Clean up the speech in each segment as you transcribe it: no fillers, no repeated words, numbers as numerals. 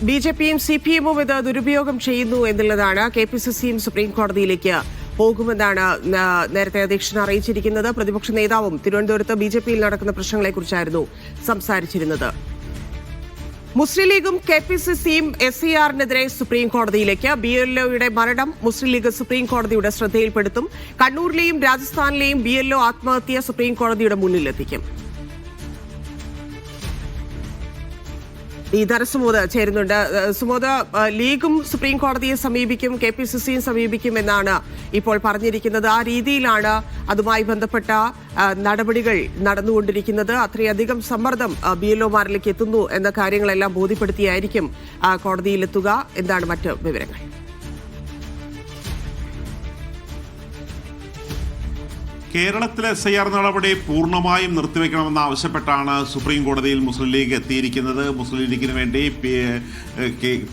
ബിജെപിയും സിപിഎമ്മും ഇത് ദുരുപയോഗം ചെയ്യുന്നു എന്നുള്ളതാണ്. കെപിസിസിയും സുപ്രീം കോടതിയിലേക്ക് പോകുമെന്നാണ് നേരത്തെ അധ്യക്ഷൻ അറിയിച്ചിരിക്കുന്നത്. പ്രതിപക്ഷ നേതാവും തിരുവനന്തപുരത്ത് ബിജെപിയിൽ നടക്കുന്ന പ്രശ്നങ്ങളെക്കുറിച്ചായിരുന്നു സംസാരിച്ചിരുന്നത്. മുസ്ലിം ലീഗും കെപിസിസിയും SIRനെതിരെ സുപ്രീം കോടതിയിലേക്ക്. BLOയുടെ മരണം മുസ്ലിം ലീഗ് സുപ്രീം കോടതിയുടെ ശ്രദ്ധയിൽപ്പെടുത്തും. കണ്ണൂരിലെയും രാജസ്ഥാനിലെയും BLO ആത്മഹത്യ സുപ്രീം കോടതിയുടെ മുന്നിലെത്തിക്കും. സുമോദ് ചേരുന്നുണ്ട്. സുമോദ്, ലീഗും സുപ്രീം കോടതിയെ സമീപിക്കും, KPCCയും സമീപിക്കും എന്നാണ് ഇപ്പോൾ പറഞ്ഞിരിക്കുന്നത്. ആ രീതിയിലാണ് അതുമായി ബന്ധപ്പെട്ട നടപടികൾ നടന്നുകൊണ്ടിരിക്കുന്നത്. അത്രയധികം സമ്മർദ്ദം BLOമാരിലേക്ക് എത്തുന്നു എന്ന കാര്യങ്ങളെല്ലാം ബോധ്യപ്പെടുത്തിയായിരിക്കും കോടതിയിലെത്തുക. എന്താണ് മറ്റ് വിവരങ്ങൾ? കേരളത്തിലെ SIR നടപടി പൂർണ്ണമായും നിർത്തിവെക്കണമെന്ന് ആവശ്യപ്പെട്ടാണ് സുപ്രീം കോടതിയിൽ മുസ്ലിം ലീഗ് എത്തിയിരിക്കുന്നത്. മുസ്ലിം ലീഗിന് വേണ്ടി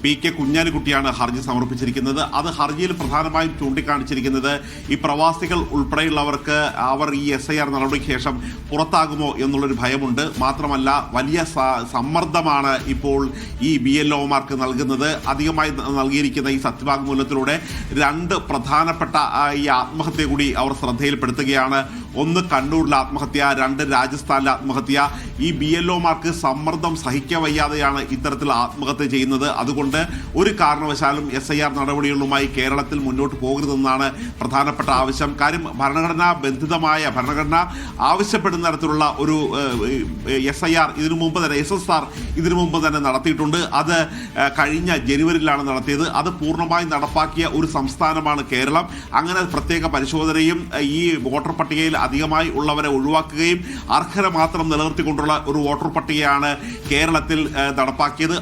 PK കുഞ്ഞാലിക്കുട്ടിയാണ് ഹർജി സമർപ്പിച്ചിരിക്കുന്നത്. അത് ഹർജിയിൽ പ്രധാനമായും ചൂണ്ടിക്കാണിച്ചിരിക്കുന്നത് ഈ പ്രവാസികൾ ഉൾപ്പെടെയുള്ളവർക്ക് അവർ ഈ SIR നടപടിക്ക് ശേഷം പുറത്താകുമോ എന്നുള്ളൊരു ഭയമുണ്ട്. മാത്രമല്ല വലിയ സമ്മർദ്ദമാണ് ഇപ്പോൾ ഈ BLOമാർക്ക് നൽകുന്നത്. അധികമായി നൽകിയിരിക്കുന്ന ഈ സത്യവാങ്മൂലത്തിലൂടെ രണ്ട് പ്രധാനപ്പെട്ട ഈ ആത്മഹത്യ കൂടി അവർ ശ്രദ്ധയിൽപ്പെടുത്തുകയാണ്. ഒന്ന് കണ്ണൂരിലെ ആത്മഹത്യ, രണ്ട് രാജസ്ഥാനിലെ ആത്മഹത്യ. ഈ BLOമാർക്ക് സമ്മർദ്ദം സഹിക്കവയ്യാതെയാണ് ഇത്തരത്തിൽ ആത്മഹത്യ ചെയ്യുന്നത്. അതുകൊണ്ട് ഒരു കാരണവശാലും SIR നടപടികളുമായി കേരളത്തിൽ മുന്നോട്ട് പോകരുതെന്നാണ് പ്രധാനപ്പെട്ട ആവശ്യം. കാര്യം ഭരണഘടനാ ആവശ്യപ്പെടുന്ന തരത്തിലുള്ള ഒരു SIR ഇതിനു മുമ്പ് തന്നെ SSR ഇതിനു മുമ്പ് തന്നെ നടത്തിയിട്ടുണ്ട്. അത് കഴിഞ്ഞ ജനുവരിയിലാണ് നടത്തിയത്. അത് പൂർണ്ണമായി നടപ്പാക്കിയ ഒരു സംസ്ഥാനമാണ് കേരളം. അങ്ങനെ പ്രത്യേക പരിശോധനയും ഈ വോട്ടർ പട്ടികയിൽ അധികമായി ഉള്ളവരെ ഒഴിവാക്കുകയും അർഹരെ മാത്രം നിലനിർത്തിക്കൊണ്ടുള്ള ഒരു വോട്ടർ പട്ടികയാണ് കേരളത്തിൽ നടപ്പാക്കിയത്.